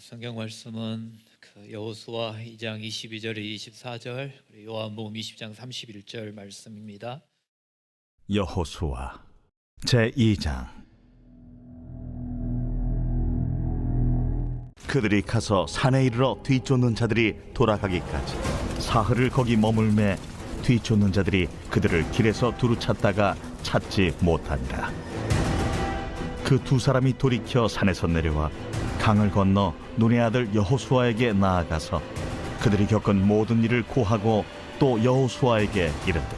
성경 말씀은 여호수아 2장 22절 24절, 요한복음 20장 31절 말씀입니다. 여호수아 제2장. 그들이 가서 산에 이르러 뒤쫓는 자들이 돌아가기까지 사흘을 거기 머물매 뒤쫓는 자들이 그들을 길에서 두루 찾다가 찾지 못하니라. 그 두 사람이 돌이켜 산에서 내려와 강을 건너 눈의 아들 여호수아에게 나아가서 그들이 겪은 모든 일을 고하고 또 여호수아에게 이르되,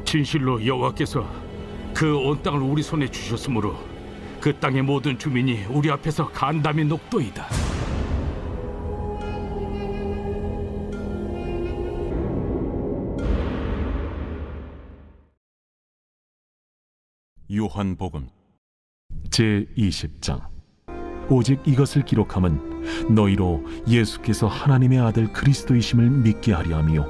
진실로 여호와께서 그 온 땅을 우리 손에 주셨으므로 그 땅의 모든 주민이 우리 앞에서 간담이 높도이다. 요한복음 제20장. 오직 이것을 기록함은 너희로 예수께서 하나님의 아들 그리스도이심을 믿게 하려 하며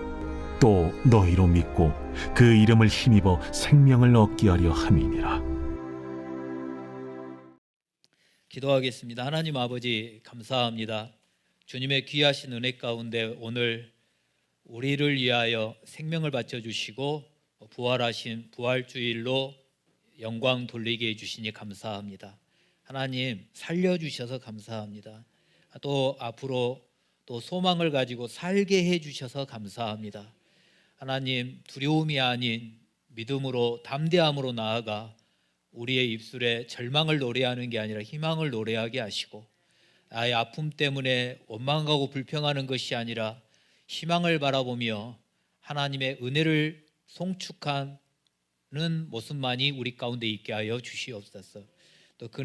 또 너희로 믿고 그 이름을 힘입어 생명을 얻게 하려 함이니라. 기도하겠습니다. 하나님 아버지, 감사합니다. 주님의 귀하신 은혜 가운데 오늘 우리를 위하여 생명을 바쳐주시고 부활하신 부활주일로 영광 돌리게 해주시니 감사합니다. 하나님, 살려주셔서 감사합니다. 또 앞으로 또 소망을 가지고 살게 해주셔서 감사합니다. 하나님, 두려움이 아닌 믿음으로 담대함으로 나아가 우리의 입술에 절망을 노래하는 게 아니라 희망을 노래하게 하시고, 나의 아픔 때문에 원망하고 불평하는 것이 아니라 희망을 바라보며 하나님의 은혜를 송축하는 모습만이 우리 가운데 있게 하여 주시옵소서. 또 그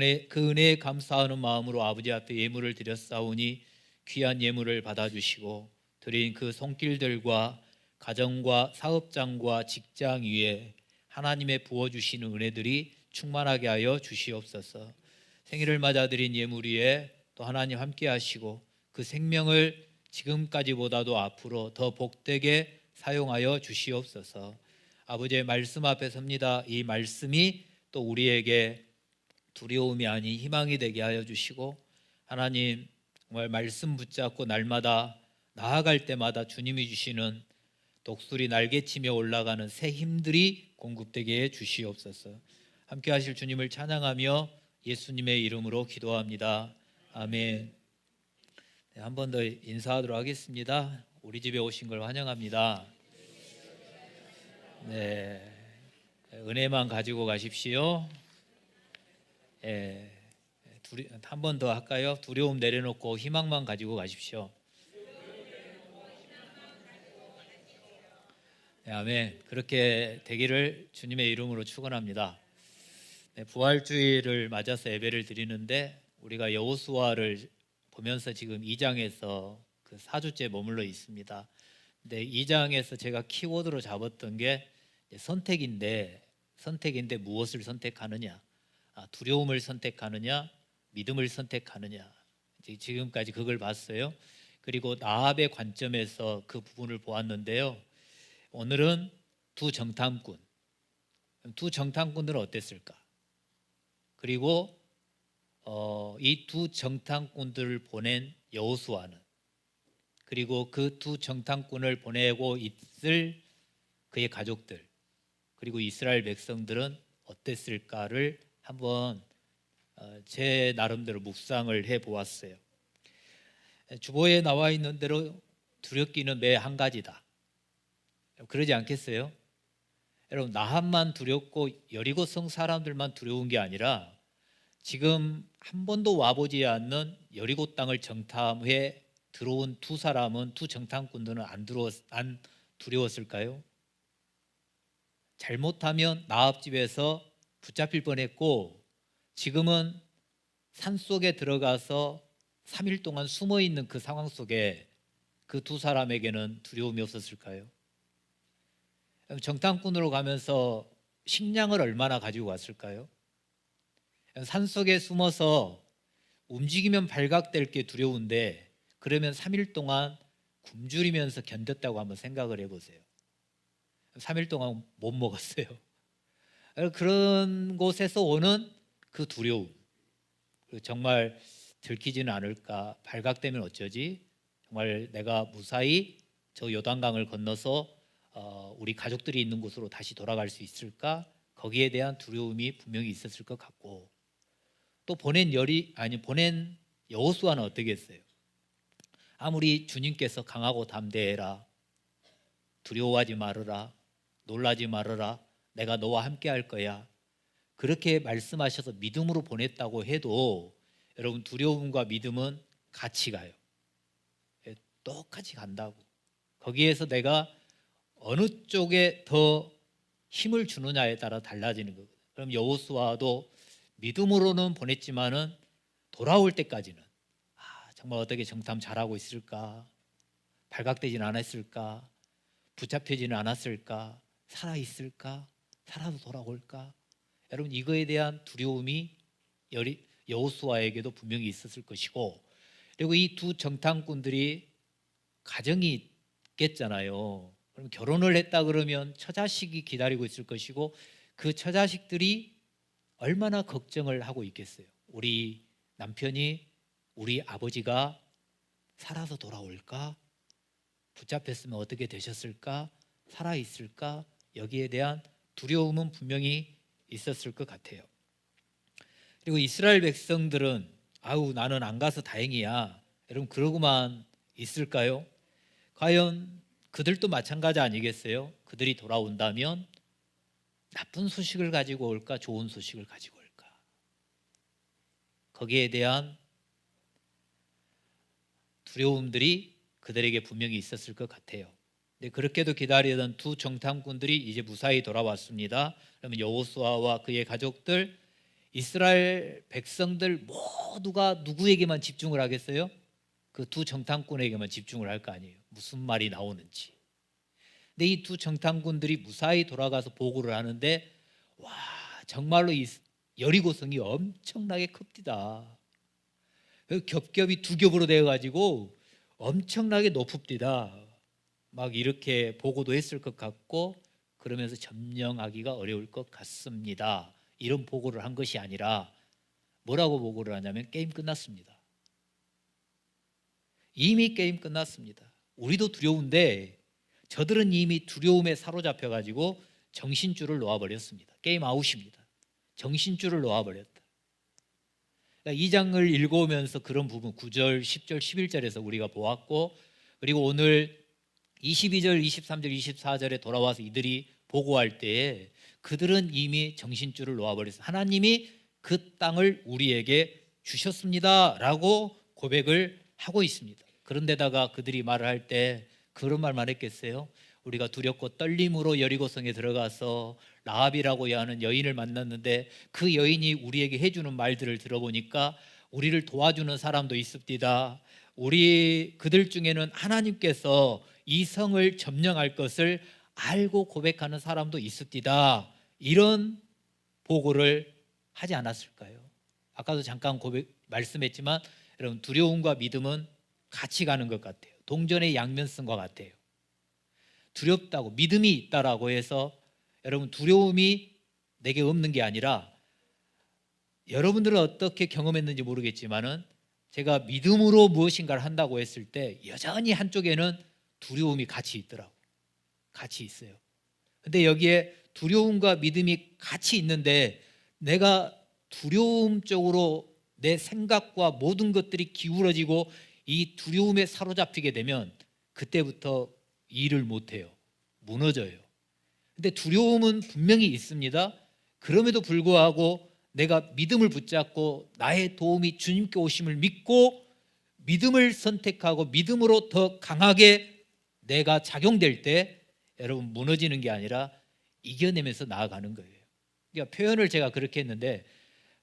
은혜에 감사하는 마음으로 아버지 앞에 예물을 드렸사오니 귀한 예물을 받아주시고 드린 그 손길들과 가정과 사업장과 직장 위에 하나님의 부어주시는 은혜들이 충만하게 하여 주시옵소서. 생일을 맞아 드린 예물 위에 또 하나님 함께 하시고 그 생명을 지금까지보다도 앞으로 더 복되게 사용하여 주시옵소서. 아버지의 말씀 앞에 섭니다. 이 말씀이 또 우리에게 두려움이 아닌 희망이 되게 하여 주시고, 하나님 정말 말씀 붙잡고 날마다 나아갈 때마다 주님이 주시는 독수리 날개치며 올라가는 새 힘들이 공급되게 해 주시옵소서. 함께 하실 주님을 찬양하며 예수님의 이름으로 기도합니다. 아멘. 네, 한 번 더 인사하도록 하겠습니다. 우리 집에 오신 걸 환영합니다. 네, 은혜만 가지고 가십시오. 한 번 더 할까요? 두려움 내려놓고 희망만 가지고 가십시오. 네, 아멘. 그렇게 되기를 주님의 이름으로 축원합니다. 네, 부활주일을 맞아서 예배를 드리는데 우리가 여호수아를 보면서 지금 2장에서 그 4주째 머물러 있습니다. 근데 2장에서 제가 키워드로 잡았던 게 선택인데 무엇을 선택하느냐? 두려움을 선택하느냐, 믿음을 선택하느냐. 지금까지 그걸 봤어요. 그리고 나합의 관점에서 그 부분을 보았는데요. 오늘은 두 정탐꾼들은 어땠을까? 그리고 이 두 정탐꾼들을 보낸 여호수아는, 그리고 그 두 정탐꾼을 보내고 있을 그의 가족들, 그리고 이스라엘 백성들은 어땠을까를 한번 제 나름대로 묵상을 해보았어요. 주보에 나와 있는 대로 두렵기는 매 한 가지다. 그러지 않겠어요? 여러분, 나합만 두렵고 여리고성 사람들만 두려운 게 아니라 지금 한 번도 와보지 않는 여리고 땅을 정탐해 들어온 두 정탐꾼들은 안 두려웠을까요? 잘못하면 나합 집에서 붙잡힐 뻔했고, 지금은 산속에 들어가서 3일 동안 숨어 있는 그 상황 속에 그 두 사람에게는 두려움이 없었을까요? 정탐꾼으로 가면서 식량을 얼마나 가지고 갔을까요? 산속에 숨어서 움직이면 발각될 게 두려운데 그러면 3일 동안 굶주리면서 견뎠다고 한번 생각을 해보세요. 3일 동안 못 먹었어요. 그런 곳에서 오는 그 두려움, 정말 들키지는 않을까? 발각되면 어쩌지? 정말 내가 무사히 저 요단강을 건너서 우리 가족들이 있는 곳으로 다시 돌아갈 수 있을까? 거기에 대한 두려움이 분명히 있었을 것 같고, 또 보낸 여호수아는 어떻게 했어요? 아무리 주님께서 강하고 담대해라, 두려워하지 말아라, 놀라지 말아라, 내가 너와 함께 할 거야, 그렇게 말씀하셔서 믿음으로 보냈다고 해도 여러분, 두려움과 믿음은 같이 가요. 똑같이 간다고. 거기에서 내가 어느 쪽에 더 힘을 주느냐에 따라 달라지는 거거든요. 그럼 여호수아도 믿음으로는 보냈지만은 돌아올 때까지는 정말 어떻게 정탐 잘하고 있을까? 발각되지는 않았을까? 붙잡히지는 않았을까? 살아있을까? 살아도 돌아올까? 여러분, 이거에 대한 두려움이 여호수아에게도 분명히 있었을 것이고, 그리고 이 두 정탐꾼들이 가정이 있겠잖아요. 그럼 결혼을 했다 그러면 처자식이 기다리고 있을 것이고, 그 처자식들이 얼마나 걱정을 하고 있겠어요. 우리 남편이, 우리 아버지가 살아서 돌아올까? 붙잡혔으면 어떻게 되셨을까? 살아있을까? 여기에 대한 두려움은 분명히 있었을 것 같아요. 그리고 이스라엘 백성들은 나는 안 가서 다행이야, 여러분, 그러고만 있을까요? 과연 그들도 마찬가지 아니겠어요? 그들이 돌아온다면 나쁜 소식을 가지고 올까? 좋은 소식을 가지고 올까? 거기에 대한 두려움들이 그들에게 분명히 있었을 것 같아요. 근데 그렇게도 기다리던 두 정탐꾼들이 이제 무사히 돌아왔습니다. 그러면 여호수아와 그의 가족들, 이스라엘 백성들 모두가 누구에게만 집중을 하겠어요? 그 두 정탐꾼에게만 집중을 할 거 아니에요. 무슨 말이 나오는지. 근데 이 두 정탐꾼들이 무사히 돌아가서 보고를 하는데, 정말로 이 여리고성이 엄청나게 큽디다. 겹겹이 두 겹으로 되어가지고 엄청나게 높읍디다. 막 이렇게 보고도 했을 것 같고, 그러면서 점령하기가 어려울 것 같습니다. 이런 보고를 한 것이 아니라 뭐라고 보고를 하냐면, 게임 끝났습니다. 이미 게임 끝났습니다. 우리도 두려운데 저들은 이미 두려움에 사로잡혀가지고 정신줄을 놓아버렸습니다. 게임 아웃입니다. 정신줄을 놓아버렸다. 그러니까 이 장을 읽어오면서 그런 부분 9절, 10절, 11절에서 우리가 보았고, 그리고 오늘 22절, 23절, 24절에 돌아와서 이들이 보고할 때에 그들은 이미 정신줄을 놓아버렸어요. 하나님이 그 땅을 우리에게 주셨습니다 라고 고백을 하고 있습니다. 그런데다가 그들이 말을 할 때 그런 말만 했겠어요? 우리가 두렵고 떨림으로 여리고성에 들어가서 라합이라고 하는 여인을 만났는데 그 여인이 우리에게 해주는 말들을 들어보니까 우리를 도와주는 사람도 있습니다. 그들 중에는 하나님께서 이 성을 점령할 것을 알고 고백하는 사람도 있습니다. 이런 보고를 하지 않았을까요? 아까도 잠깐 말씀했지만 여러분, 두려움과 믿음은 같이 가는 것 같아요. 동전의 양면성과 같아요. 두렵다고, 믿음이 있다라고 해서 여러분, 두려움이 내게 없는 게 아니라, 여러분들은 어떻게 경험했는지 모르겠지만은 제가 믿음으로 무엇인가를 한다고 했을 때 여전히 한쪽에는 두려움이 같이 있더라고요. 같이 있어요. 근데 여기에 두려움과 믿음이 같이 있는데 내가 두려움 쪽으로 내 생각과 모든 것들이 기울어지고 이 두려움에 사로잡히게 되면 그때부터 일을 못해요. 무너져요. 근데 두려움은 분명히 있습니다. 그럼에도 불구하고 내가 믿음을 붙잡고 나의 도움이 주님께 오심을 믿고 믿음을 선택하고 믿음으로 더 강하게 내가 작용될 때 여러분, 무너지는 게 아니라 이겨내면서 나아가는 거예요. 그러니까 표현을 제가 그렇게 했는데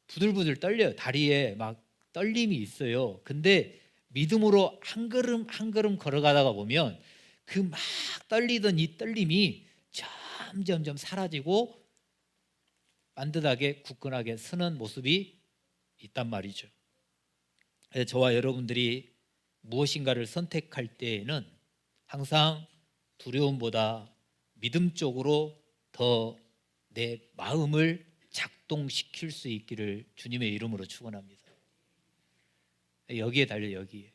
부들부들 떨려요. 다리에 막 떨림이 있어요. 근데 믿음으로 한 걸음 한 걸음 걸어가다가 보면 그 막 떨리던 이 떨림이 점점 사라지고 반듯하게 굳건하게 서는 모습이 있단 말이죠. 그래서 저와 여러분들이 무엇인가를 선택할 때에는 항상 두려움보다 믿음 쪽으로 더 내 마음을 작동시킬 수 있기를 주님의 이름으로 축원합니다. 여기에 달려, 여기에.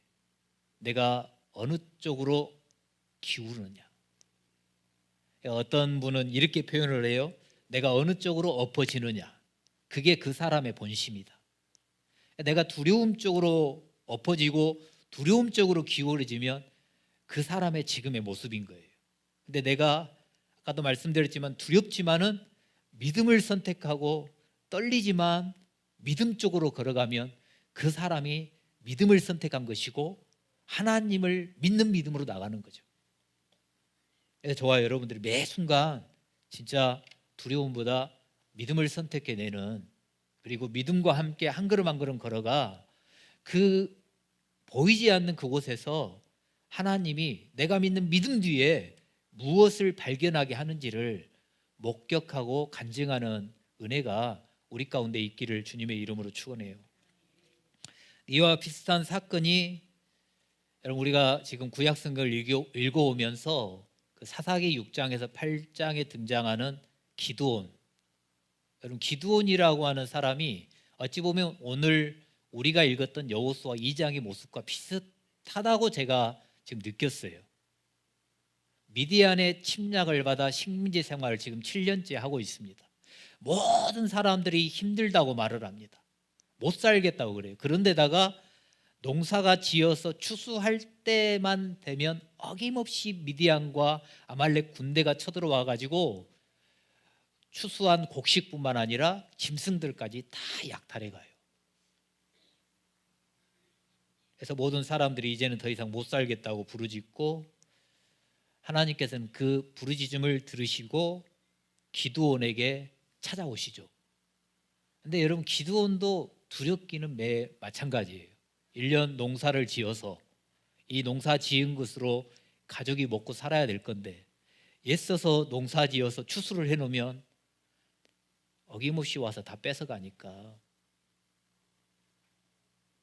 내가 어느 쪽으로 기우느냐. 어떤 분은 이렇게 표현을 해요. 내가 어느 쪽으로 엎어지느냐. 그게 그 사람의 본심이다. 내가 두려움 쪽으로 엎어지고 두려움 쪽으로 기울어지면 그 사람의 지금의 모습인 거예요. 근데 내가 아까도 말씀드렸지만 두렵지만은 믿음을 선택하고 떨리지만 믿음 쪽으로 걸어가면 그 사람이 믿음을 선택한 것이고 하나님을 믿는 믿음으로 나가는 거죠. 그래서 저와 여러분들이 매 순간 진짜 두려움보다 믿음을 선택해내는, 그리고 믿음과 함께 한 걸음 한 걸음 걸어가 그 보이지 않는 그곳에서 하나님이 내가 믿는 믿음 뒤에 무엇을 발견하게 하는지를 목격하고 간증하는 은혜가 우리 가운데 있기를 주님의 이름으로 축원해요. 이와 비슷한 사건이 여러분 우리가 지금 구약 성경을 읽어오면서 그 사사기 6장에서 8장에 등장하는 기드온, 여러분 기드온이라고 하는 사람이 어찌 보면 오늘 우리가 읽었던 여호수아 2장의 모습과 비슷하다고 제가 지금 느꼈어요. 미디안의 침략을 받아 식민지 생활을 지금 7년째 하고 있습니다. 모든 사람들이 힘들다고 말을 합니다. 못 살겠다고 그래요. 그런데다가 농사가 지어서 추수할 때만 되면 어김없이 미디안과 아말렉 군대가 쳐들어와 가지고 추수한 곡식뿐만 아니라 짐승들까지 다 약탈해 가요. 그래서 모든 사람들이 이제는 더 이상 못 살겠다고 부르짖고, 하나님께서는 그 부르짖음을 들으시고 기드온에게 찾아오시죠. 근데 여러분 기드온도 두렵기는 매 마찬가지예요. 1년 농사를 지어서 이 농사 지은 것으로 가족이 먹고 살아야 될 건데 애써서 농사 지어서 추수를 해놓으면 어김없이 와서 다 뺏어가니까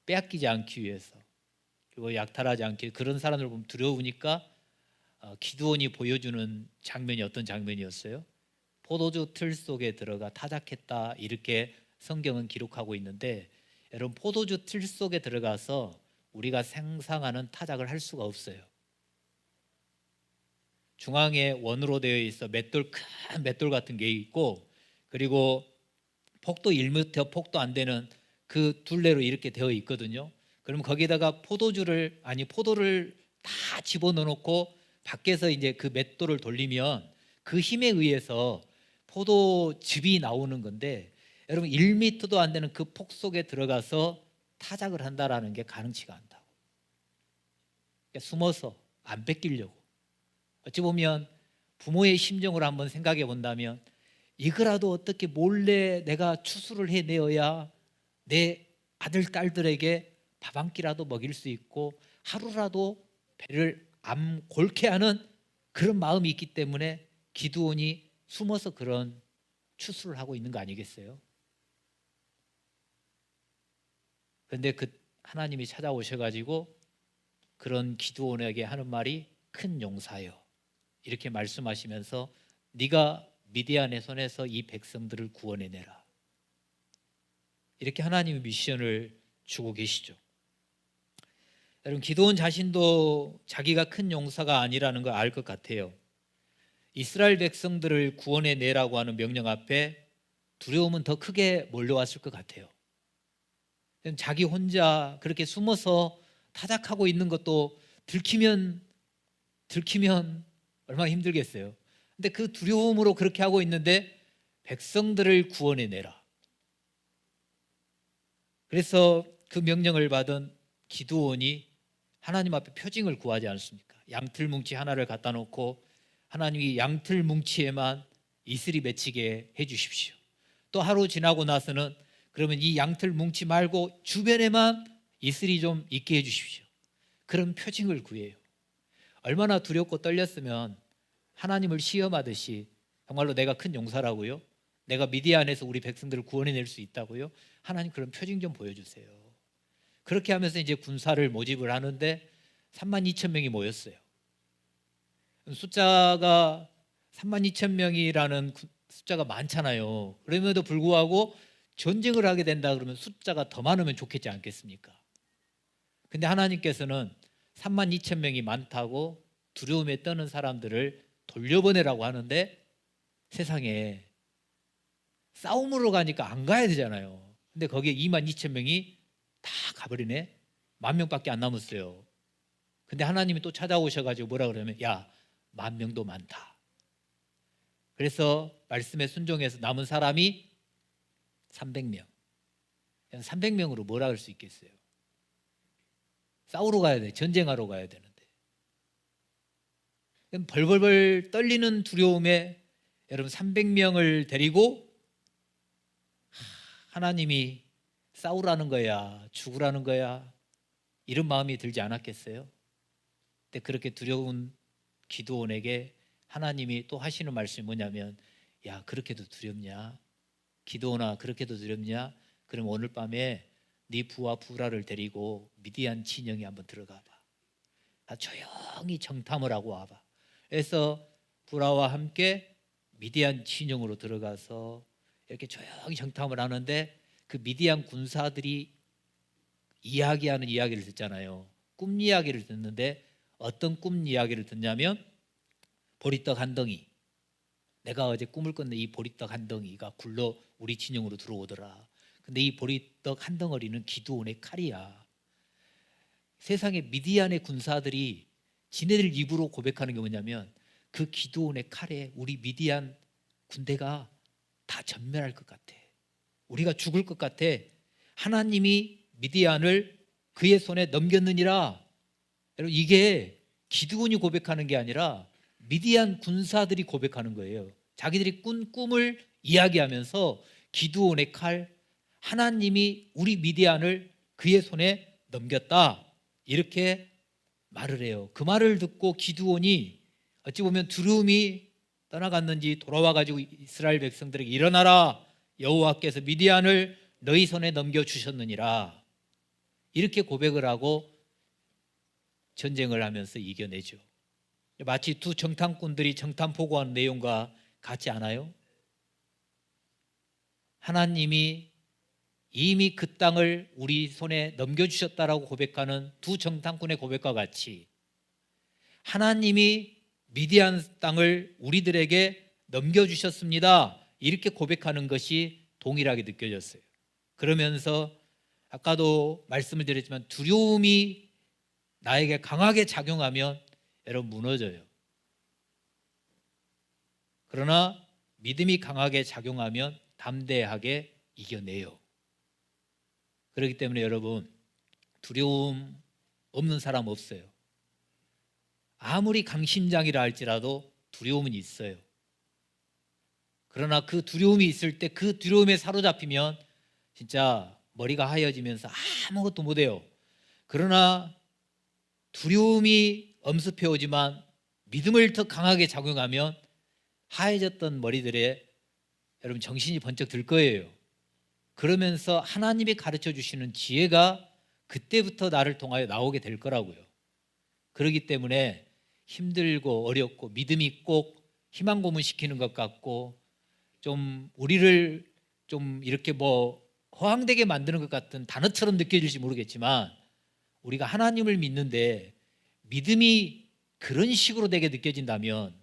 빼앗기지 않기 위해서, 그리고 약탈하지 않기, 그런 사람들 보면 두려우니까 기드온이 보여주는 장면이 어떤 장면이었어요? 포도주 틀 속에 들어가 타작했다, 이렇게 성경은 기록하고 있는데, 여러분 포도주 틀 속에 들어가서 우리가 상상하는 타작을 할 수가 없어요. 중앙에 원으로 되어 있어 맷돌, 큰 맷돌 같은 게 있고, 그리고 폭도 1m 폭도 안 되는 그 둘레로 이렇게 되어 있거든요. 그럼 거기다가 포도를 다 집어넣어 놓고 밖에서 이제 그 맷돌을 돌리면 그 힘에 의해서 포도즙이 나오는 건데, 여러분 1m도 안 되는 그 폭 속에 들어가서 타작을 한다라는 게 가능치가 않다고. 그러니까 숨어서 안 뺏기려고. 어찌 보면 부모의 심정을 한번 생각해 본다면 이거라도 어떻게 몰래 내가 추수를 해내어야 내 아들 딸들에게 밥 한 끼라도 먹일 수 있고 하루라도 배를 안 골게 하는 그런 마음이 있기 때문에 기드온이 숨어서 그런 추수를 하고 있는 거 아니겠어요? 그런데 그 하나님이 찾아오셔가지고 그런 기드온에게 하는 말이 큰 용사여, 이렇게 말씀하시면서 네가 미디안의 손에서 이 백성들을 구원해내라, 이렇게 하나님의 미션을 주고 계시죠. 여러분 기드온 자신도 자기가 큰 용사가 아니라는 걸 알 것 같아요. 이스라엘 백성들을 구원해내라고 하는 명령 앞에 두려움은 더 크게 몰려왔을 것 같아요. 자기 혼자 그렇게 숨어서 타작하고 있는 것도 들키면 얼마나 힘들겠어요. 근데 그 두려움으로 그렇게 하고 있는데 백성들을 구원해내라. 그래서 그 명령을 받은 기드온이 하나님 앞에 표징을 구하지 않습니까? 양틀 뭉치 하나를 갖다 놓고 하나님이 양틀 뭉치에만 이슬이 맺히게 해 주십시오. 또 하루 지나고 나서는 그러면 이 양틀 뭉치 말고 주변에만 이슬이 좀 있게 해 주십시오. 그런 표징을 구해요. 얼마나 두렵고 떨렸으면 하나님을 시험하듯이 정말로 내가 큰 용사라고요? 내가 미디안에서 우리 백성들을 구원해낼 수 있다고요? 하나님 그런 표징 좀 보여주세요. 그렇게 하면서 이제 군사를 모집을 하는데 32,000명이 모였어요. 숫자가 32,000명이라는 숫자가 많잖아요. 그럼에도 불구하고 전쟁을 하게 된다 그러면 숫자가 더 많으면 좋겠지 않겠습니까? 근데 하나님께서는 32,000명이 많다고 두려움에 떠는 사람들을 돌려보내라고 하는데 세상에 싸움으로 가니까 안 가야 되잖아요. 근데 거기에 22,000명이 다 가버리네. 10,000명밖에 안 남았어요. 근데 하나님이 또 찾아오셔가지고 뭐라 그러면 야, 10,000명도 많다. 그래서 말씀에 순종해서 남은 사람이 300명. 300명으로 뭐라 할 수 있겠어요? 싸우러 가야 돼. 전쟁하러 가야 되는데. 벌벌벌 떨리는 두려움에 여러분 300명을 데리고 하나님이 싸우라는 거야, 죽으라는 거야, 이런 마음이 들지 않았겠어요? 근데 그렇게 두려운 기드온에게 하나님이 또 하시는 말씀이 뭐냐면 야, 그렇게도 두렵냐? 기드온아, 그렇게도 두렵냐? 그럼 오늘 밤에 네 부와 부라를 데리고 미디안 진영에 한번 들어가 봐. 다 조용히 정탐을 하고 와봐. 그래서 부라와 함께 미디안 진영으로 들어가서 이렇게 조용히 정탐을 하는데 그 미디안 군사들이 이야기하는 이야기를 듣잖아요. 꿈 이야기를 듣는데 어떤 꿈 이야기를 듣냐면 보리떡 한 덩이, 내가 어제 꿈을 꿨는데 이 보리떡 한 덩이가 굴러 우리 진영으로 들어오더라. 근데 이 보리떡 한 덩어리는 기드온의 칼이야. 세상에 미디안의 군사들이 지네들 입으로 고백하는 게 뭐냐면 그 기드온의 칼에 우리 미디안 군대가 다 전멸할 것 같아. 우리가 죽을 것 같아. 하나님이 미디안을 그의 손에 넘겼느니라. 여러분, 이게 기드온이 고백하는 게 아니라 미디안 군사들이 고백하는 거예요. 자기들이 꾼 꿈을 이야기하면서 기드온의 칼, 하나님이 우리 미디안을 그의 손에 넘겼다, 이렇게 말을 해요. 그 말을 듣고 기드온이 어찌 보면 두려움이 떠나갔는지 돌아와가지고 이스라엘 백성들에게 일어나라, 여호와께서 미디안을 너희 손에 넘겨주셨느니라, 이렇게 고백을 하고 전쟁을 하면서 이겨내죠. 마치 두 정탐꾼들이 정탐 보고하는 내용과 같지 않아요? 하나님이 이미 그 땅을 우리 손에 넘겨주셨다라고 고백하는 두 정탐꾼의 고백과 같이 하나님이 미디안 땅을 우리들에게 넘겨주셨습니다, 이렇게 고백하는 것이 동일하게 느껴졌어요. 그러면서 아까도 말씀을 드렸지만 두려움이 나에게 강하게 작용하면 여러분 무너져요. 그러나 믿음이 강하게 작용하면 담대하게 이겨내요. 그렇기 때문에 여러분, 두려움 없는 사람 없어요. 아무리 강심장이라 할지라도 두려움은 있어요. 그러나 그 두려움이 있을 때 그 두려움에 사로잡히면 진짜 머리가 하얘지면서 아무것도 못해요. 그러나 두려움이 엄습해 오지만 믿음을 더 강하게 작용하면 하얘졌던 머리들에 여러분 정신이 번쩍 들 거예요. 그러면서 하나님이 가르쳐 주시는 지혜가 그때부터 나를 통하여 나오게 될 거라고요. 그렇기 때문에 힘들고 어렵고 믿음이 꼭 희망 고문시키는 것 같고 좀 우리를 좀 이렇게 허황되게 만드는 것 같은 단어처럼 느껴질지 모르겠지만 우리가 하나님을 믿는데 믿음이 그런 식으로 되게 느껴진다면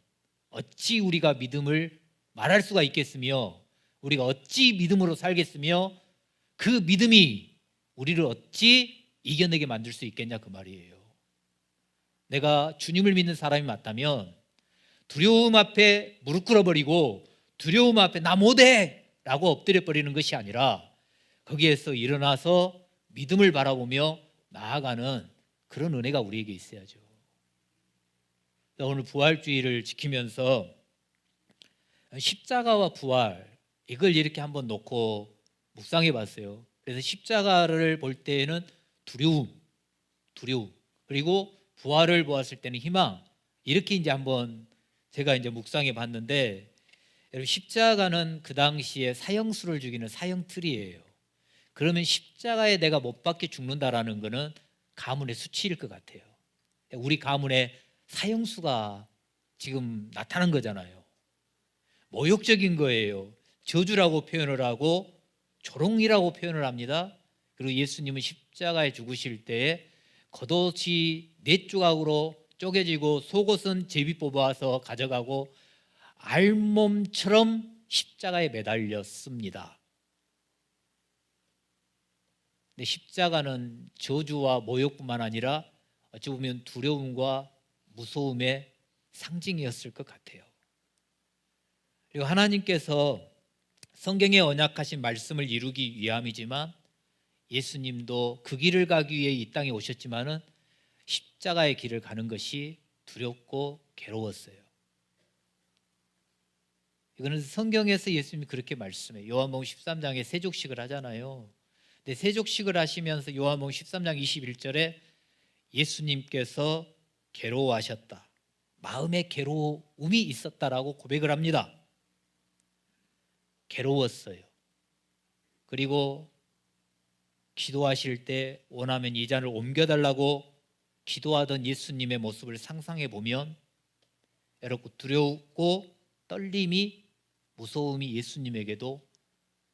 어찌 우리가 믿음을 말할 수가 있겠으며 우리가 어찌 믿음으로 살겠으며 그 믿음이 우리를 어찌 이겨내게 만들 수 있겠냐, 그 말이에요. 내가 주님을 믿는 사람이 맞다면 두려움 앞에 무릎 꿇어버리고 두려움 앞에 나 못해 라고 엎드려 버리는 것이 아니라 거기에서 일어나서 믿음을 바라보며 나아가는 그런 은혜가 우리에게 있어야죠. 오늘 부활주의를 지키면서 십자가와 부활, 이걸 이렇게 한번 놓고 묵상해 봤어요. 그래서 십자가를 볼 때에는 두려움, 그리고 부활을 보았을 때는 희망, 이렇게 이제 한번 제가 이제 묵상해 봤는데, 여러분 십자가는 그 당시에 사형수를 죽이는 사형틀이에요. 그러면 십자가에 내가 못 박혀 죽는다라는 것은 가문의 수치일 것 같아요. 우리 가문에 사형수가 지금 나타난 거잖아요. 모욕적인 거예요. 저주라고 표현을 하고 조롱이라고 표현을 합니다. 그리고 예수님은 십자가에 죽으실 때에 겉옷이 4조각으로 쪼개지고 속옷은 제비 뽑아서 가져가고 알몸처럼 십자가에 매달렸습니다. 근데 십자가는 저주와 모욕뿐만 아니라 어찌 보면 두려움과 무서움의 상징이었을 것 같아요. 그리고 하나님께서 성경에 언약하신 말씀을 이루기 위함이지만 예수님도 그 길을 가기 위해 이 땅에 오셨지만은 십자가의 길을 가는 것이 두렵고 괴로웠어요. 이거는 성경에서 예수님이 그렇게 말씀해요. 요한복음 13장에 세족식을 하잖아요. 근데 세족식을 하시면서 요한복음 13장 21절에 예수님께서 괴로워하셨다, 마음에 괴로움이 있었다라고 고백을 합니다. 괴로웠어요. 그리고 기도하실 때 원하면 이 잔을 옮겨달라고 기도하던 예수님의 모습을 상상해 보면 여러분, 두렵고 떨림이, 무서움이 예수님에게도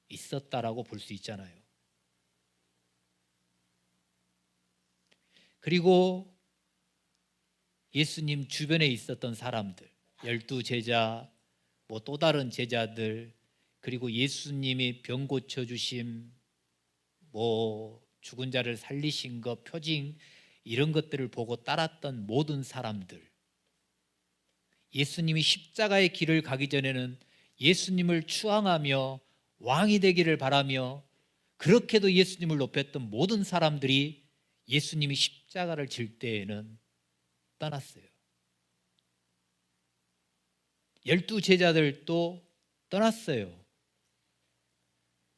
있었다라고 볼 수 있잖아요. 그리고 예수님 주변에 있었던 사람들, 12제자, 또 다른 제자들, 그리고 예수님이 병 고쳐주심, 죽은 자를 살리신 것, 표징, 이런 것들을 보고 따랐던 모든 사람들, 예수님이 십자가의 길을 가기 전에는 예수님을 추앙하며 왕이 되기를 바라며 그렇게도 예수님을 높였던 모든 사람들이 예수님이 십자가를 질 때에는 떠났어요. 12제자들도 떠났어요.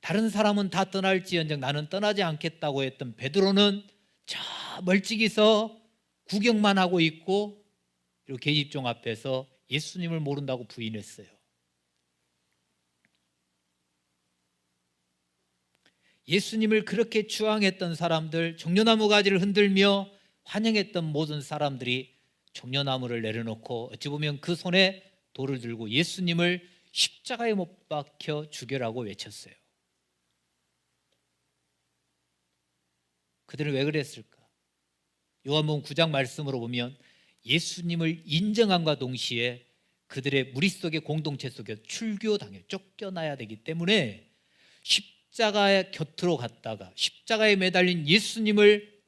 다른 사람은 다 떠날지언정 나는 떠나지 않겠다고 했던 베드로는 저 멀찍이서 구경만 하고 있고, 그리고 계집종 앞에서 예수님을 모른다고 부인했어요. 예수님을 그렇게 추앙했던 사람들, 종려나무 가지를 흔들며 환영했던 모든 사람들이 종려나무를 내려놓고 어찌 보면 그 손에 돌을 들고 예수님을 십자가에 못 박혀 죽여라고 외쳤어요. 그들은 왜 그랬을까? 요한복음 9장 말씀으로 보면 예수님을 인정함과 동시에 그들의 무리 속의 공동체 속에 출교당해 쫓겨나야 되기 때문에 십자가의 곁으로 갔다가 십자가에 매달린 예수님을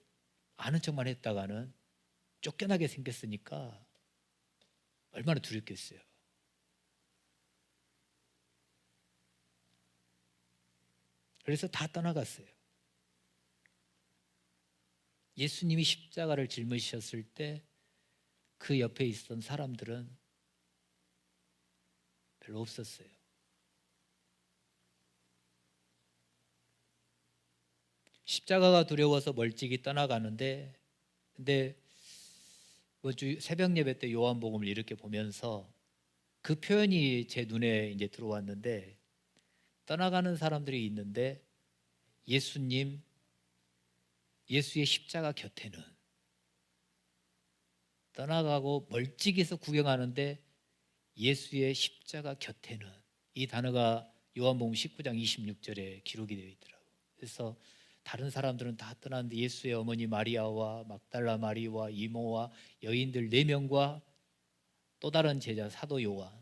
아는 척만 했다가는 쫓겨나게 생겼으니까 얼마나 두렵겠어요. 그래서 다 떠나갔어요. 예수님이 십자가를 짊으셨을 때 그 옆에 있었던 사람들은 별로 없었어요. 십자가가 두려워서 멀찍이 떠나가는데, 근데 이번 주 새벽 예배 때 요한복음을 이렇게 보면서 그 표현이 제 눈에 이제 들어왔는데, 떠나가는 사람들이 있는데 예수의 십자가 곁에는, 떠나가고 멀찍이서 구경하는데 예수의 십자가 곁에는, 이 단어가 요한복음 19장 26절에 기록이 되어 있더라고요. 그래서 다른 사람들은 다 떠났는데 예수의 어머니 마리아와 막달라 마리와 이모와 여인들 4명과 또 다른 제자 사도 요한,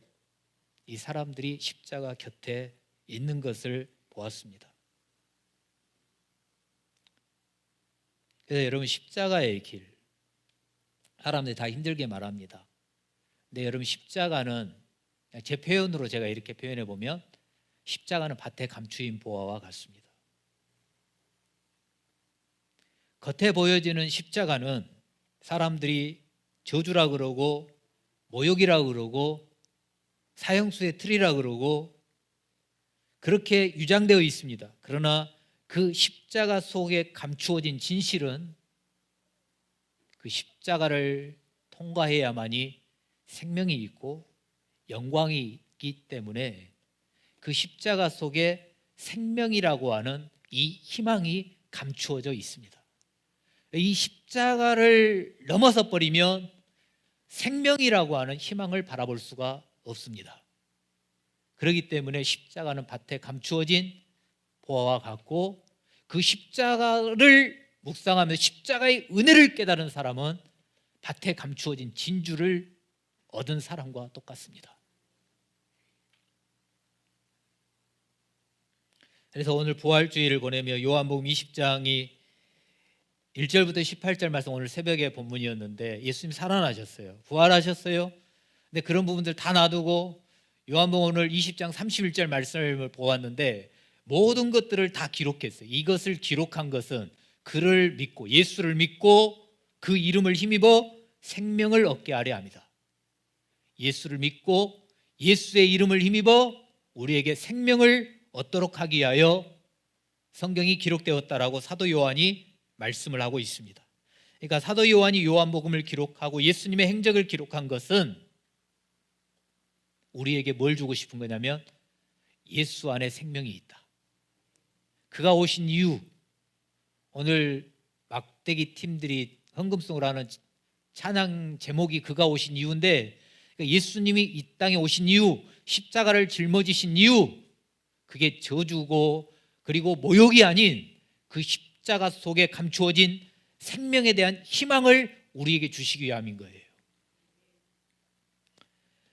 이 사람들이 십자가 곁에 있는 것을 보았습니다. 그래서 여러분, 십자가의 길, 사람들이 다 힘들게 말합니다. 근데 여러분, 십자가는 제 표현으로 제가 이렇게 표현해 보면 십자가는 밭에 감추인 보화와 같습니다. 겉에 보여지는 십자가는 사람들이 저주라 그러고 모욕이라 그러고 사형수의 틀이라 그러고 그렇게 유장되어 있습니다. 그러나 그 십자가 속에 감추어진 진실은 그 십자가를 통과해야만이 생명이 있고 영광이 있기 때문에 그 십자가 속에 생명이라고 하는 이 희망이 감추어져 있습니다. 이 십자가를 넘어서 버리면 생명이라고 하는 희망을 바라볼 수가 없습니다. 그렇기 때문에 십자가는 밭에 감추어진 보화와 같고, 그 십자가를 묵상하면서 십자가의 은혜를 깨달은 사람은 밭에 감추어진 진주를 얻은 사람과 똑같습니다. 그래서 오늘 부활주의를 보내며 요한복음 20장이 1절부터 18절 말씀, 오늘 새벽에 본문이었는데 예수님 살아나셨어요. 부활하셨어요. 근데 그런 부분들 다 놔두고 요한복음 오늘 20장 31절 말씀을 보았는데 모든 것들을 다 기록했어요. 이것을 기록한 것은 그를 믿고 예수를 믿고 그 이름을 힘입어 생명을 얻게 하려 합니다. 예수를 믿고 예수의 이름을 힘입어 우리에게 생명을 얻도록 하기 위하여 성경이 기록되었다라고 사도 요한이 말씀을 하고 있습니다. 그러니까 사도 요한이 요한복음을 기록하고 예수님의 행적을 기록한 것은 우리에게 뭘 주고 싶은 거냐면 예수 안에 생명이 있다. 그가 오신 이유, 오늘 막대기 팀들이 헌금송을 하는 찬양 제목이 그가 오신 이유인데, 예수님이 이 땅에 오신 이유, 십자가를 짊어지신 이유, 그게 저주고 그리고 모욕이 아닌 그 십자가 속에 감추어진 생명에 대한 희망을 우리에게 주시기 위함인 거예요.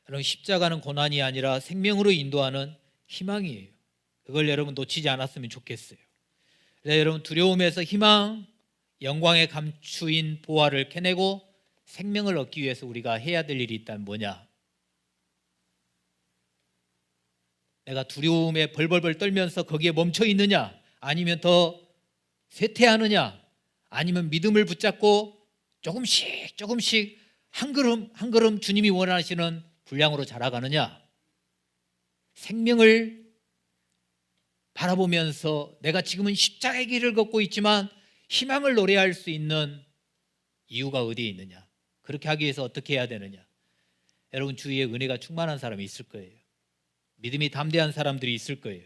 여러분, 십자가는 고난이 아니라 생명으로 인도하는 희망이에요. 그걸 여러분 놓치지 않았으면 좋겠어요. 그래서 여러분, 두려움에서 희망, 영광에 감추인 보화를 캐내고 생명을 얻기 위해서 우리가 해야 될 일이 있다면 뭐냐? 내가 두려움에 벌벌벌 떨면서 거기에 멈춰 있느냐? 아니면 더 쇠퇴하느냐? 아니면 믿음을 붙잡고 조금씩 조금씩 한 걸음 한 걸음 주님이 원하시는 분량으로 자라가느냐? 생명을 바라보면서 내가 지금은 십자가의 길을 걷고 있지만 희망을 노래할 수 있는 이유가 어디에 있느냐? 그렇게 하기 위해서 어떻게 해야 되느냐? 여러분, 주위에 은혜가 충만한 사람이 있을 거예요. 믿음이 담대한 사람들이 있을 거예요.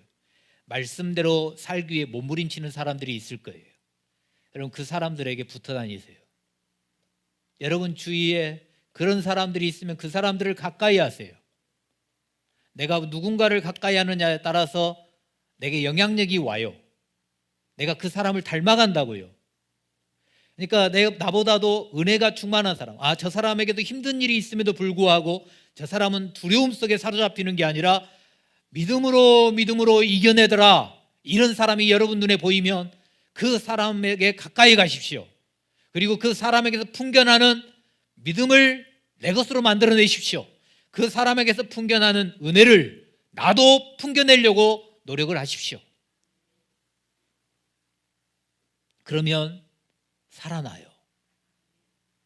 말씀대로 살기 위해 몸부림치는 사람들이 있을 거예요. 여러분, 그 사람들에게 붙어 다니세요. 여러분 주위에 그런 사람들이 있으면 그 사람들을 가까이 하세요. 내가 누군가를 가까이 하느냐에 따라서 내게 영향력이 와요. 내가 그 사람을 닮아간다고요. 그러니까 나보다도 은혜가 충만한 사람, 저 사람에게도 힘든 일이 있음에도 불구하고 저 사람은 두려움 속에 사로잡히는 게 아니라 믿음으로 이겨내더라, 이런 사람이 여러분 눈에 보이면 그 사람에게 가까이 가십시오. 그리고 그 사람에게서 풍겨나는 믿음을 내 것으로 만들어내십시오. 그 사람에게서 풍겨나는 은혜를 나도 풍겨내려고 노력을 하십시오. 그러면 살아나요.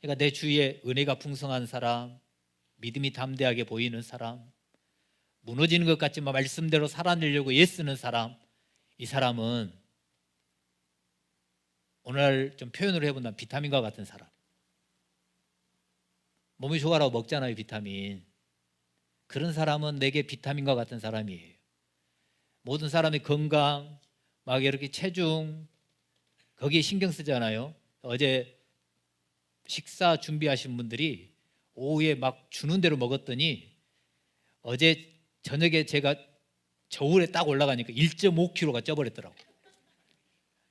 그러니까 내 주위에 은혜가 풍성한 사람, 믿음이 담대하게 보이는 사람, 무너지는 것 같지만 말씀대로 살아내려고 애쓰는 사람, 이 사람은 오늘 좀 표현을 해본다면 비타민과 같은 사람. 몸이 좋아라고 먹잖아요, 비타민. 그런 사람은 내게 비타민과 같은 사람이에요. 모든 사람의 건강, 막 이렇게 체중, 거기에 신경 쓰잖아요. 어제 식사 준비하신 분들이 오후에 막 주는 대로 먹었더니 어제 저녁에 제가 저울에 딱 올라가니까 1.5kg가 쪄버렸더라고요.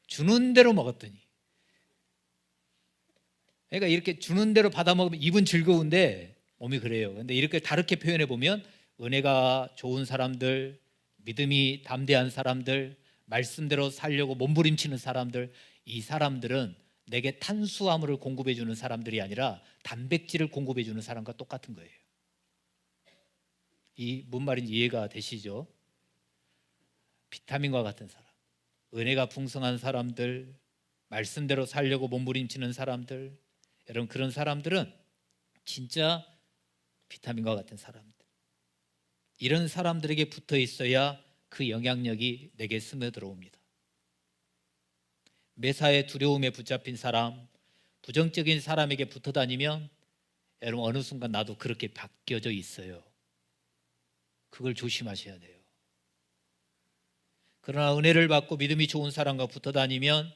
주는 대로 먹었더니. 그러니까 이렇게 주는 대로 받아 먹으면 입은 즐거운데 몸이 그래요. 근데 이렇게 다르게 표현해 보면 은혜가 좋은 사람들, 믿음이 담대한 사람들, 말씀대로 살려고 몸부림치는 사람들, 이 사람들은 내게 탄수화물을 공급해 주는 사람들이 아니라 단백질을 공급해 주는 사람과 똑같은 거예요. 이 뭔 말인지 이해가 되시죠? 비타민과 같은 사람, 은혜가 풍성한 사람들, 말씀대로 살려고 몸부림치는 사람들, 여러분, 그런 사람들은 진짜 비타민과 같은 사람들. 이런 사람들에게 붙어 있어야 그 영향력이 내게 스며들어옵니다. 매사에 두려움에 붙잡힌 사람, 부정적인 사람에게 붙어 다니면 여러분 어느 순간 나도 그렇게 바뀌어져 있어요. 그걸 조심하셔야 돼요. 그러나 은혜를 받고 믿음이 좋은 사람과 붙어 다니면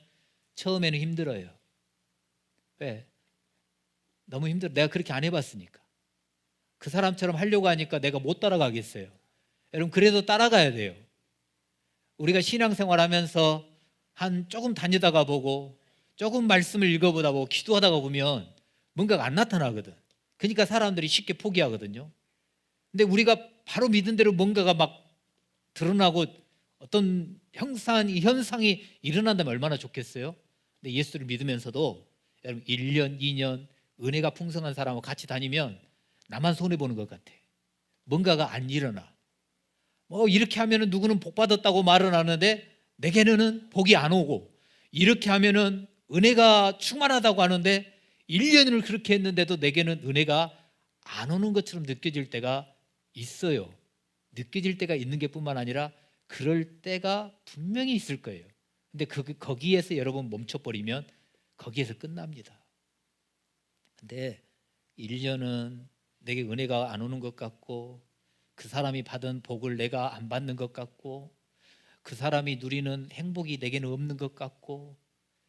처음에는 힘들어요. 왜? 너무 힘들어. 내가 그렇게 안 해봤으니까. 그 사람처럼 하려고 하니까 내가 못 따라가겠어요. 여러분, 그래도 따라가야 돼요. 우리가 신앙생활 하면서 한 조금 다니다가 보고 조금 말씀을 읽어보다 보고 기도하다가 보면 뭔가가 안 나타나거든. 그러니까 사람들이 쉽게 포기하거든요. 근데 우리가 바로 믿은 대로 뭔가가 막 드러나고 어떤 현상이 일어난다면 얼마나 좋겠어요? 근데 예수를 믿으면서도 여러분 1년, 2년 은혜가 풍성한 사람하고 같이 다니면 나만 손해보는 것 같아. 뭔가가 안 일어나. 뭐 이렇게 하면은 누구는 복 받았다고 말은 하는데 내게는 복이 안 오고, 이렇게 하면은 은혜가 충만하다고 하는데 1년을 그렇게 했는데도 내게는 은혜가 안 오는 것처럼 느껴질 때가 있어요. 느껴질 때가 있는 게 뿐만 아니라 그럴 때가 분명히 있을 거예요. 근데 거기에서 여러분 멈춰버리면 거기에서 끝납니다. 근데 1년은 내게 은혜가 안 오는 것 같고, 그 사람이 받은 복을 내가 안 받는 것 같고, 그 사람이 누리는 행복이 내게는 없는 것 같고,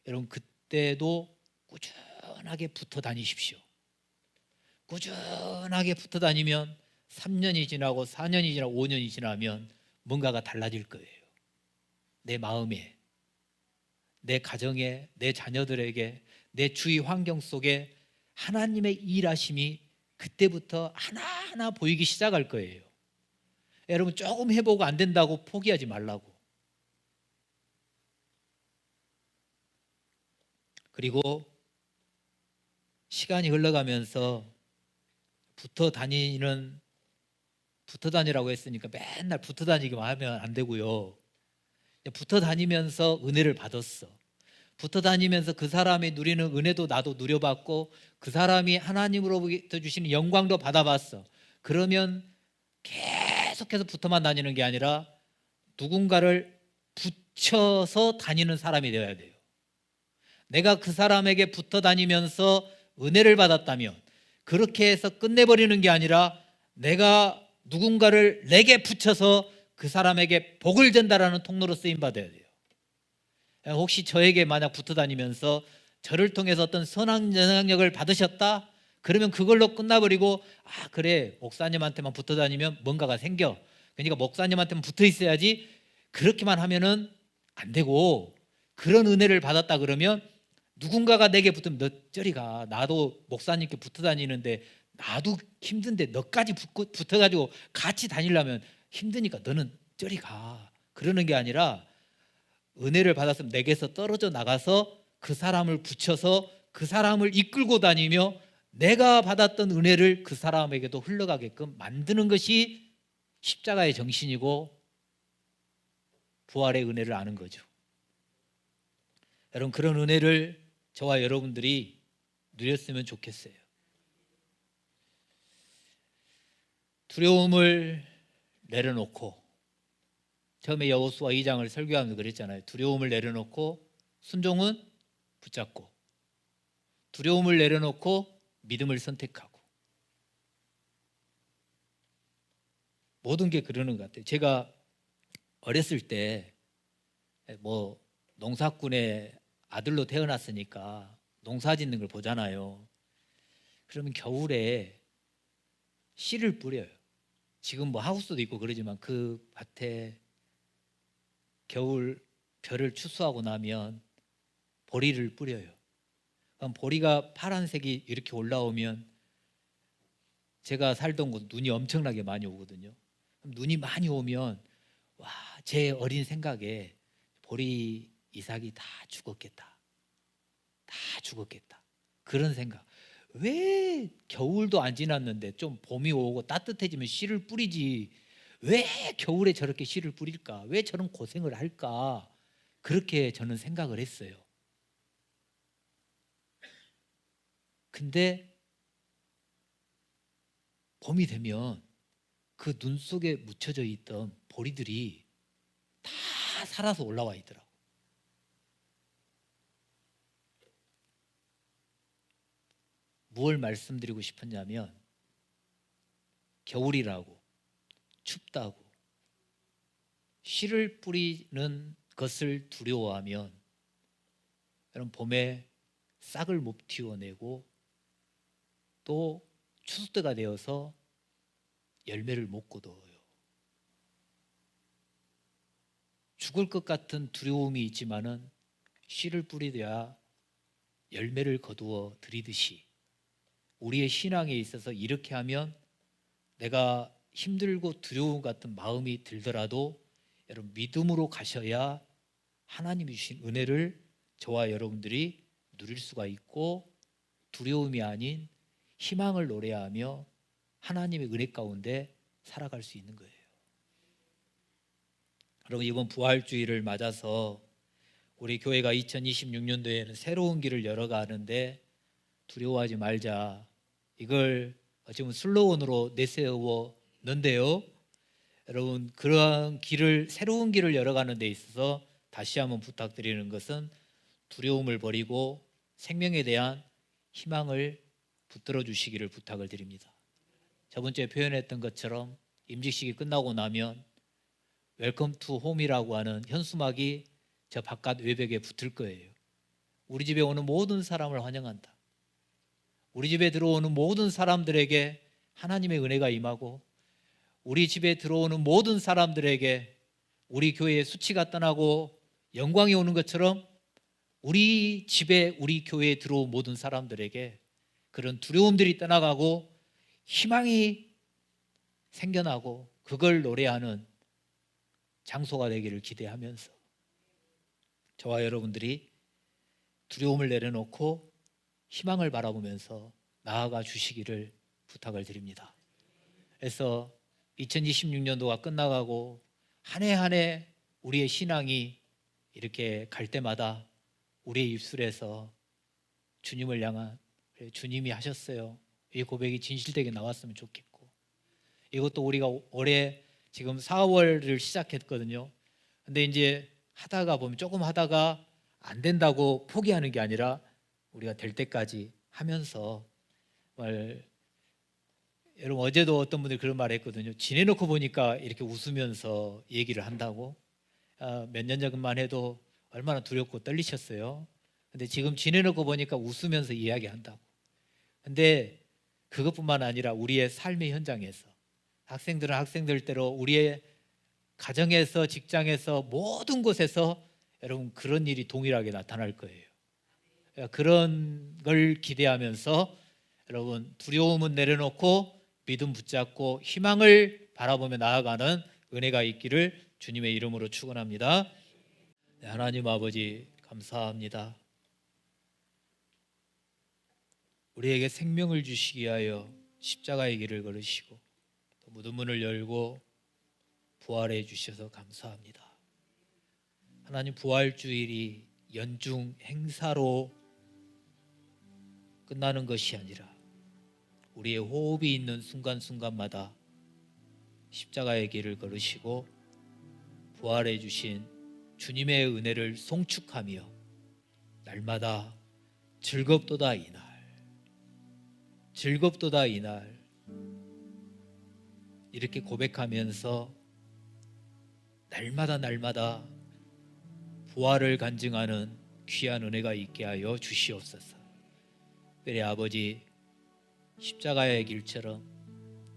여러분 그때도 꾸준하게 붙어 다니십시오. 꾸준하게 붙어 다니면 3년이 지나고 4년이 지나고 5년이 지나면 뭔가가 달라질 거예요. 내 마음에, 내 가정에, 내 자녀들에게, 내 주위 환경 속에 하나님의 일하심이 그때부터 하나하나 보이기 시작할 거예요. 여러분 조금 해보고 안 된다고 포기하지 말라고. 그리고 시간이 흘러가면서 붙어 다니라고 했으니까 맨날 붙어 다니기만 하면 안 되고요. 붙어 다니면서 은혜를 받았어. 붙어 다니면서 그 사람이 누리는 은혜도 나도 누려봤고, 그 사람이 하나님으로부터 주시는 영광도 받아봤어. 그러면 계속해서 붙어만 다니는 게 아니라 누군가를 붙여서 다니는 사람이 되어야 돼요. 내가 그 사람에게 붙어 다니면서 은혜를 받았다면 그렇게 해서 끝내버리는 게 아니라 내가 누군가를 내게 붙여서 그 사람에게 복을 전달하는 통로로 쓰임받아야 돼요. 혹시 저에게 만약 붙어 다니면서 저를 통해서 어떤 선한 영향력을 받으셨다? 그러면 그걸로 끝나버리고, 아 그래 목사님한테만 붙어 다니면 뭔가가 생겨, 그러니까 목사님한테만 붙어 있어야지, 그렇게만 하면은 안 되고, 그런 은혜를 받았다 그러면 누군가가 내게 붙으면 너 저리 가. 나도 목사님께 붙어 다니는데 나도 힘든데 너까지 붙어가지고 같이 다니려면 힘드니까 너는 저리 가. 그러는 게 아니라 은혜를 받았으면 내게서 떨어져 나가서 그 사람을 붙여서 그 사람을 이끌고 다니며 내가 받았던 은혜를 그 사람에게도 흘러가게끔 만드는 것이 십자가의 정신이고 부활의 은혜를 아는 거죠. 여러분 그런 은혜를 저와 여러분들이 누렸으면 좋겠어요. 두려움을 내려놓고, 처음에 여호수아 2장을 설교하면서 그랬잖아요. 두려움을 내려놓고 순종은 붙잡고, 두려움을 내려놓고 믿음을 선택하고, 모든 게 그러는 것 같아요. 제가 어렸을 때 뭐 농사꾼의 아들로 태어났으니까 농사 짓는 걸 보잖아요. 그러면 겨울에 씨를 뿌려요. 지금 뭐 하우스도 있고 그러지만 그 밭에 겨울 벼를 추수하고 나면 보리를 뿌려요. 그럼 보리가 파란색이 이렇게 올라오면 제가 살던 곳 눈이 엄청나게 많이 오거든요. 그럼 눈이 많이 오면 와, 제 어린 생각에 보리 이삭이 다 죽었겠다. 다 죽었겠다. 그런 생각. 왜 겨울도 안 지났는데 좀 봄이 오고 따뜻해지면 씨를 뿌리지, 왜 겨울에 저렇게 씨를 뿌릴까? 왜 저런 고생을 할까? 그렇게 저는 생각을 했어요. 근데 봄이 되면 그 눈 속에 묻혀져 있던 보리들이 다 살아서 올라와 있더라고. 무엇을 말씀드리고 싶었냐면, 겨울이라고 춥다고 씨를 뿌리는 것을 두려워하면 여러분 봄에 싹을 못 틔워내고 또 추수 때가 되어서 열매를 못 거둬요. 죽을 것 같은 두려움이 있지만은 씨를 뿌리려야 열매를 거두어 드리듯이 우리의 신앙에 있어서 이렇게 하면 내가 힘들고 두려움 같은 마음이 들더라도 여러분 믿음으로 가셔야 하나님이 주신 은혜를 저와 여러분들이 누릴 수가 있고 두려움이 아닌 희망을 노래하며 하나님의 은혜 가운데 살아갈 수 있는 거예요. 여러분 이번 부활주의를 맞아서 우리 교회가 2026년도에는 새로운 길을 열어가는데 두려워하지 말자, 이걸 지금 슬로건으로 내세웠는데요. 여러분 그러한 길을, 새로운 길을 열어가는 데 있어서 다시 한번 부탁드리는 것은 두려움을 버리고 생명에 대한 희망을 붙들어 주시기를 부탁을 드립니다. 저번 주에 표현했던 것처럼 임직식이 끝나고 나면 웰컴 투 홈이라고 하는 현수막이 저 바깥 외벽에 붙을 거예요. 우리 집에 오는 모든 사람을 환영한다. 우리 집에 들어오는 모든 사람들에게 하나님의 은혜가 임하고 우리 집에 들어오는 모든 사람들에게 우리 교회의 수치가 떠나고 영광이 오는 것처럼 우리 집에, 우리 교회에 들어온 모든 사람들에게 그런 두려움들이 떠나가고 희망이 생겨나고 그걸 노래하는 장소가 되기를 기대하면서 저와 여러분들이 두려움을 내려놓고 희망을 바라보면서 나아가 주시기를 부탁을 드립니다. 그래서 2026년도가 끝나가고 한 해 한 해 우리의 신앙이 이렇게 갈 때마다 우리의 입술에서 주님을 향한, 주님이 하셨어요, 이 고백이 진실되게 나왔으면 좋겠고, 이것도 우리가 올해 지금 4월을 시작했거든요. 근데 이제 하다가 보면 조금 하다가 안 된다고 포기하는 게 아니라 우리가 될 때까지 하면서 여러분 어제도 어떤 분들이 그런 말을 했거든요. 지내놓고 보니까 이렇게 웃으면서 얘기를 한다고. 몇 년 전만 해도 얼마나 두렵고 떨리셨어요. 근데 지금 지내놓고 보니까 웃으면서 이야기한다고. 근데 그것뿐만 아니라 우리의 삶의 현장에서 학생들은 학생들대로 우리의 가정에서, 직장에서, 모든 곳에서 여러분 그런 일이 동일하게 나타날 거예요. 그런 걸 기대하면서 여러분 두려움은 내려놓고 믿음 붙잡고 희망을 바라보며 나아가는 은혜가 있기를 주님의 이름으로 축원합니다. 네, 하나님 아버지 감사합니다. 우리에게 생명을 주시기 위하여 십자가의 길을 걸으시고 또 무덤문을 열고 부활해 주셔서 감사합니다. 하나님 부활주일이 연중 행사로 끝나는 것이 아니라 우리의 호흡이 있는 순간순간마다 십자가의 길을 걸으시고 부활해 주신 주님의 은혜를 송축하며 날마다 즐겁도다 이날, 즐겁도다 이날 이렇게 고백하면서 날마다 부활을 간증하는 귀한 은혜가 있게 하여 주시옵소서. 그래 아버지, 십자가의 길처럼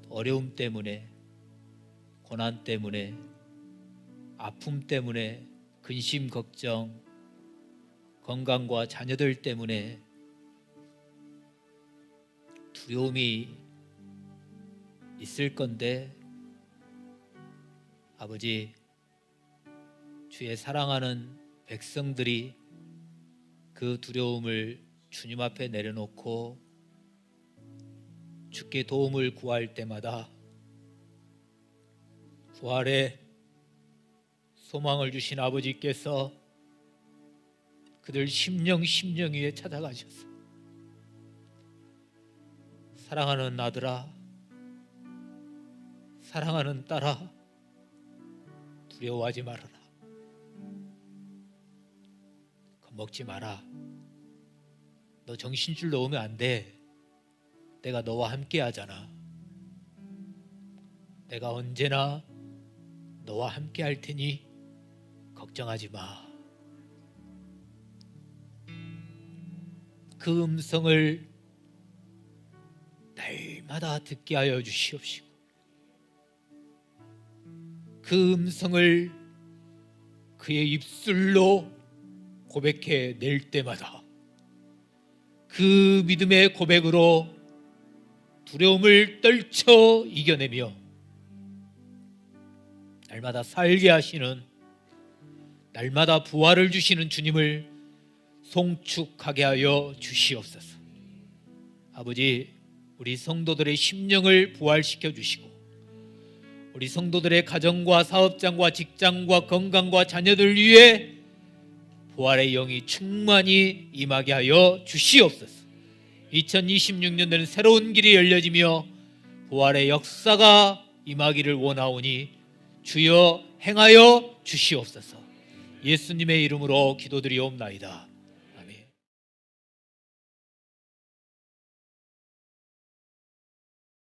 어려움 때문에, 고난 때문에, 아픔 때문에, 근심 걱정, 건강과 자녀들 때문에 두려움이 있을 건데 아버지, 주의 사랑하는 백성들이 그 두려움을 주님 앞에 내려놓고 주께 도움을 구할 때마다 부활의 소망을 주신 아버지께서 그들 심령 위에 찾아가셔서 사랑하는 아들아, 사랑하는 딸아, 두려워하지 말아라. 겁먹지 마라. 너 정신줄 놓으면 안 돼. 내가 너와 함께 하잖아. 내가 언제나 너와 함께 할 테니 걱정하지 마. 그 음성을 날마다 듣게 하여 주시옵시고 그 음성을 그의 입술로 고백해 낼 때마다 그 믿음의 고백으로 두려움을 떨쳐 이겨내며 날마다 살게 하시는, 날마다 부활을 주시는 주님을 송축하게 하여 주시옵소서. 아버지, 우리 성도들의 심령을 부활시켜 주시고 우리 성도들의 가정과 사업장과 직장과 건강과 자녀들 위해 부활의 영이 충만히 임하게 하여 주시옵소서. 2026년에는 새로운 길이 열려지며 부활의 역사가 임하기를 원하오니 주여 행하여 주시옵소서. 예수님의 이름으로 기도드리옵나이다.